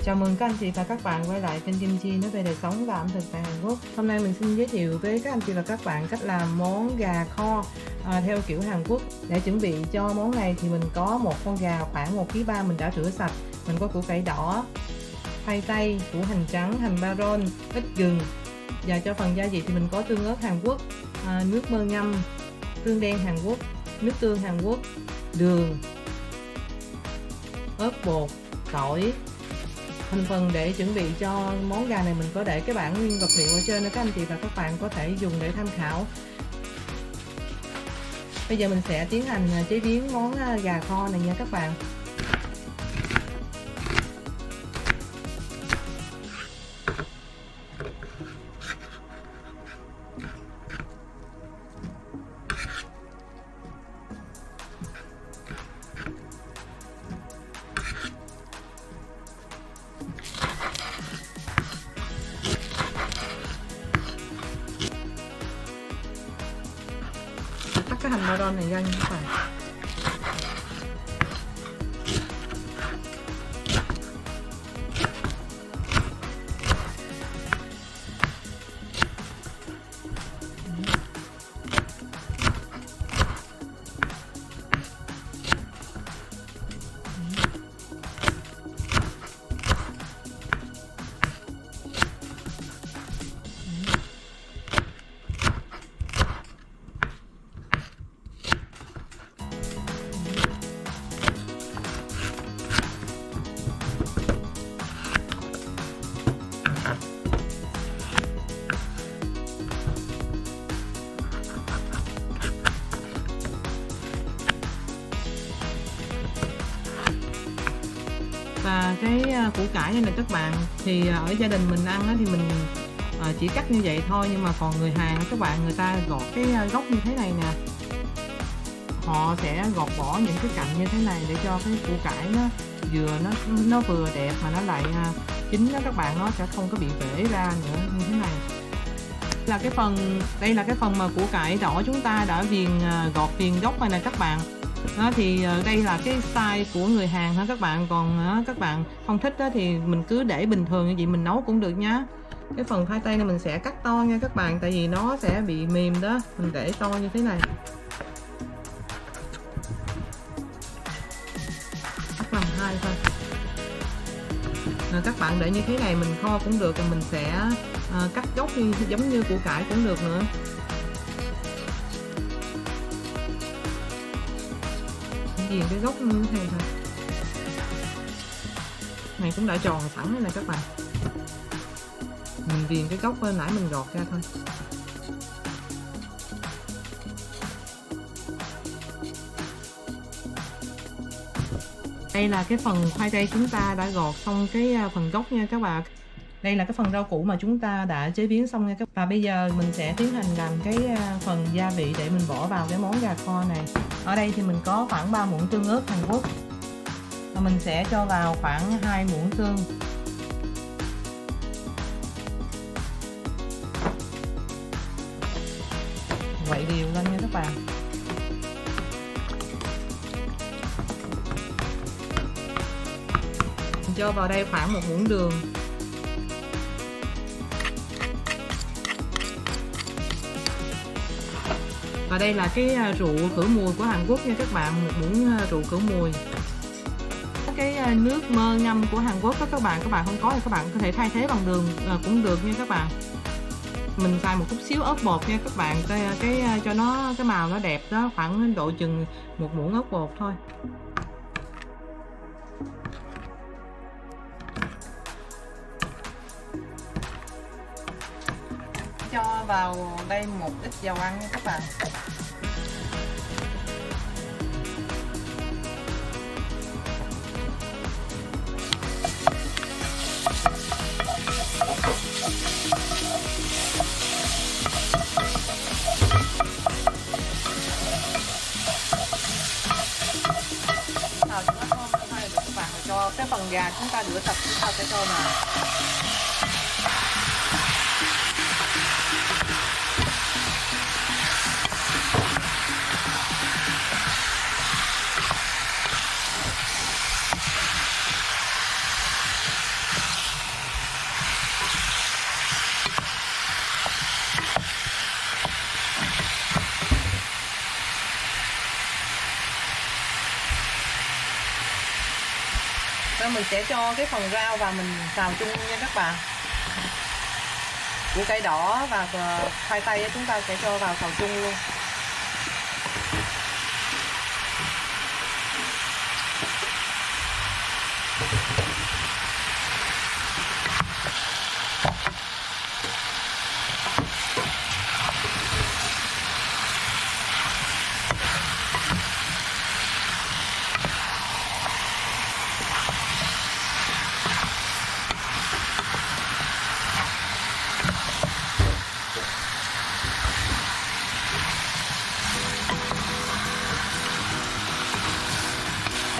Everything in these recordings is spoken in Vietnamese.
Chào mừng các anh chị và các bạn quay lại kênh Kim Chi nói về đời sống và ẩm thực tại Hàn Quốc. Hôm nay mình xin giới thiệu với các anh chị và các bạn cách làm món gà kho theo kiểu Hàn Quốc. Để chuẩn bị cho món này thì mình có một con gà khoảng 1,3 kg mình đã rửa sạch. Mình có củ cải đỏ, khoai tây, củ hành trắng, hành baron, ít gừng. Và cho phần gia vị thì mình có tương ớt Hàn Quốc, nước mơ ngâm, tương đen Hàn Quốc, nước tương Hàn Quốc, đường, ớt bột, tỏi. Thành phần để chuẩn bị cho món gà này mình có để cái bảng nguyên vật liệu ở trên để các anh chị và các bạn có thể dùng để tham khảo. Bây giờ mình sẽ tiến hành chế biến món gà kho này nha các bạn. Cắt cái hành baron này ra nha các bạn. Và cái củ cải này nè các bạn, thì ở gia đình mình ăn thì mình chỉ cắt như vậy thôi, nhưng mà còn người Hàn các bạn, người ta gọt cái gốc như thế này nè, họ sẽ gọt bỏ những cái cạnh như thế này để cho cái củ cải nó vừa đẹp mà nó lại chín đó các bạn, nó sẽ không có bị bể ra nữa như thế này. Đây là cái phần mà củ cải đỏ chúng ta đã gọt viền gốc này nè các bạn. Đó, thì đây là cái style của người Hàn hả các bạn, còn các bạn không thích đó thì mình cứ để bình thường như vậy mình nấu cũng được nhá. Cái phần khoai tây này mình sẽ cắt to nha các bạn, tại vì nó sẽ bị mềm đó, mình để to như thế này, cắt làm hai thôi. Các bạn để như thế này mình kho cũng được, rồi mình sẽ cắt gốc giống như củ cải cũng được nữa. Viền cái gốc như thế này thôi, này cũng đã tròn sẵn đây nè các bạn, mình viền cái gốc bên nãy mình gọt ra thôi. Đây là cái phần khoai tây chúng ta đã gọt xong cái phần gốc nha các bạn. Đây là cái phần rau củ mà chúng ta đã chế biến xong nha các bạn. Và bây giờ mình sẽ tiến hành làm cái phần gia vị để mình bỏ vào cái món gà kho này. Ở đây thì mình có khoảng 3 muỗng tương ớt Hàn Quốc, và mình sẽ cho vào khoảng 2 muỗng tương. Quậy đều lên nha các bạn. Mình cho vào đây khoảng 1 muỗng đường. Và đây là cái rượu khử mùi của Hàn Quốc nha các bạn, 1 muỗng rượu khử mùi. Cái nước mơ ngâm của Hàn Quốc đó các bạn không có thì các bạn có thể thay thế bằng đường cũng được nha các bạn. Mình xài một chút xíu ớt bột nha các bạn, cho nó cái màu nó đẹp đó, khoảng độ chừng 1 muỗng ớt bột thôi. Cho vào đây một ít dầu ăn nha các bạn. Xào cho nó thơm thôi được các bạn, cho cái phần gà chúng ta rửa sạch chúng ta sẽ cho vào. Nên mình sẽ cho cái phần rau vào mình xào chung nha các bạn. Củ cải đỏ và khoai tây chúng ta sẽ cho vào xào chung luôn.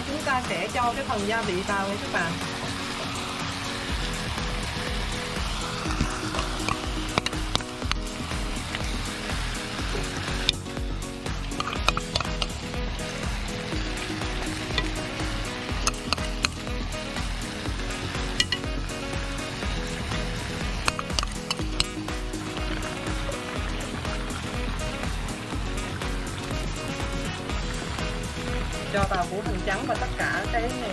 Chúng ta sẽ cho cái phần gia vị vào nha các bạn. Cho vào củ hành trắng và tất cả cái này.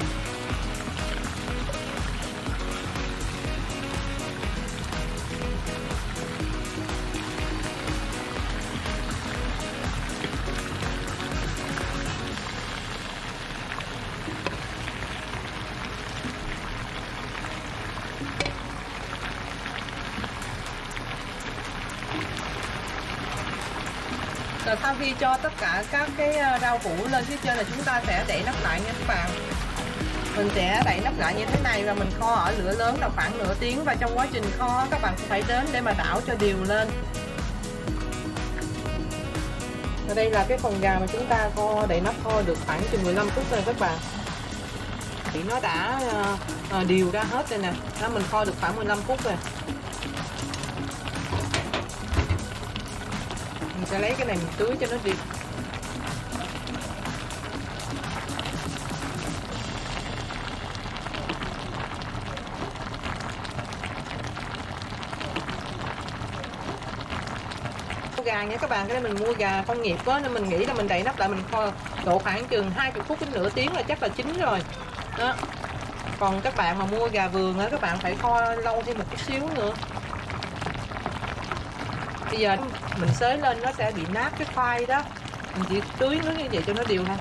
Rồi sau khi cho tất cả các cái rau củ lên phía trên là chúng ta sẽ đậy nắp lại nha các bạn. Mình sẽ đậy nắp lại như thế này và mình kho ở lửa lớn là khoảng nửa tiếng, và trong quá trình kho các bạn cũng phải đến để mà đảo cho đều lên. Và đây là cái phần gà mà chúng ta kho đậy nắp kho được khoảng chừng 15 phút rồi các bạn. Thì nó đã đều ra hết đây nè. Đó, mình kho được khoảng 15 phút rồi. Mình sẽ lấy cái này mình tưới cho nó đi. Gà nha các bạn, cái này mình mua gà công nghiệp á, nên mình nghĩ là mình đậy nắp lại mình kho độ khoảng chừng 20 phút đến nửa tiếng là chắc là chín rồi đó. Còn các bạn mà mua gà vườn á, các bạn phải kho lâu thêm một chút xíu nữa. Bây giờ mình xới lên nó sẽ bị nát cái khoai đó, mình chỉ tưới nước như vậy cho nó đều thôi.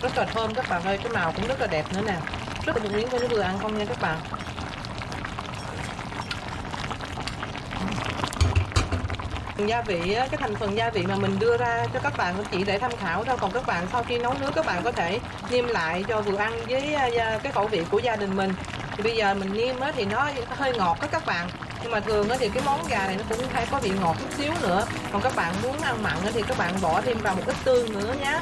Rất là thơm các bạn ơi, cái màu cũng rất là đẹp nữa nè. Rất là một miếng coi nó vừa ăn không nha các bạn. Gia vị, cái thành phần gia vị mà mình đưa ra cho các bạn chỉ để tham khảo thôi. Còn các bạn sau khi nấu nướng các bạn có thể nêm lại cho vừa ăn với cái khẩu vị của gia đình mình. Thì bây giờ mình nêm thì nó hơi ngọt đó các bạn. Nhưng mà thường thì cái món gà này nó cũng hay có vị ngọt chút xíu nữa. Còn các bạn muốn ăn mặn thì các bạn bỏ thêm vào một ít tương nữa nhé.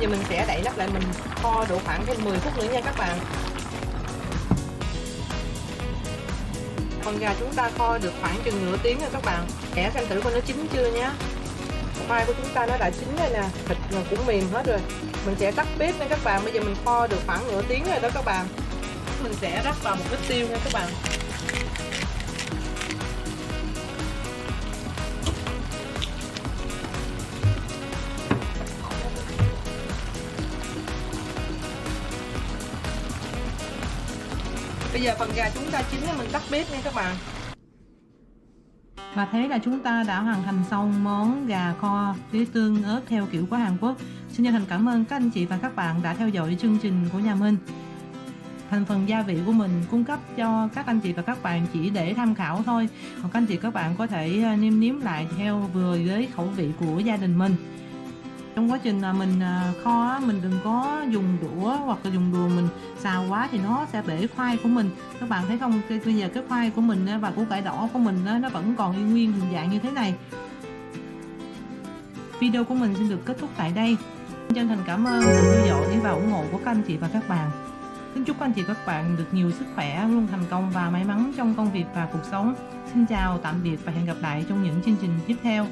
Giờ mình sẽ đậy nắp lại mình kho độ khoảng thêm 10 phút nữa nha các bạn. Con gà chúng ta kho được khoảng chừng nửa tiếng rồi các bạn. Để xem thử coi nó chín chưa nhé. Khoai của chúng ta nó đã chín rồi nè, thịt cũng mềm hết rồi. Mình sẽ tắt bếp nha các bạn. Bây giờ mình kho được khoảng nửa tiếng rồi đó các bạn. Mình sẽ rắc vào một ít tiêu nha các bạn. Bây giờ phần gà chúng ta chín rồi mình tắt bếp nha các bạn. Và thế là chúng ta đã hoàn thành xong món gà kho với tương ớt theo kiểu của Hàn Quốc. Xin chân thành cảm ơn các anh chị và các bạn đã theo dõi chương trình của nhà Minh. Thành phần gia vị của mình cung cấp cho các anh chị và các bạn chỉ để tham khảo thôi. Còn các anh chị các bạn có thể nêm nếm lại theo vừa với khẩu vị của gia đình mình. Trong quá trình mình kho mình đừng có dùng đũa hoặc là dùng đùa mình xào quá thì nó sẽ bể khoai của mình. Các bạn thấy không, bây giờ cái khoai của mình và củ cải đỏ của mình nó vẫn còn y nguyên hình dạng như thế này. Video của mình xin được kết thúc tại đây. Chân thành cảm ơn sự theo dõi và ủng hộ của các anh chị và các bạn. Kính chúc các anh chị và các bạn được nhiều sức khỏe, luôn thành công và may mắn trong công việc và cuộc sống. Xin chào, tạm biệt và hẹn gặp lại trong những chương trình tiếp theo.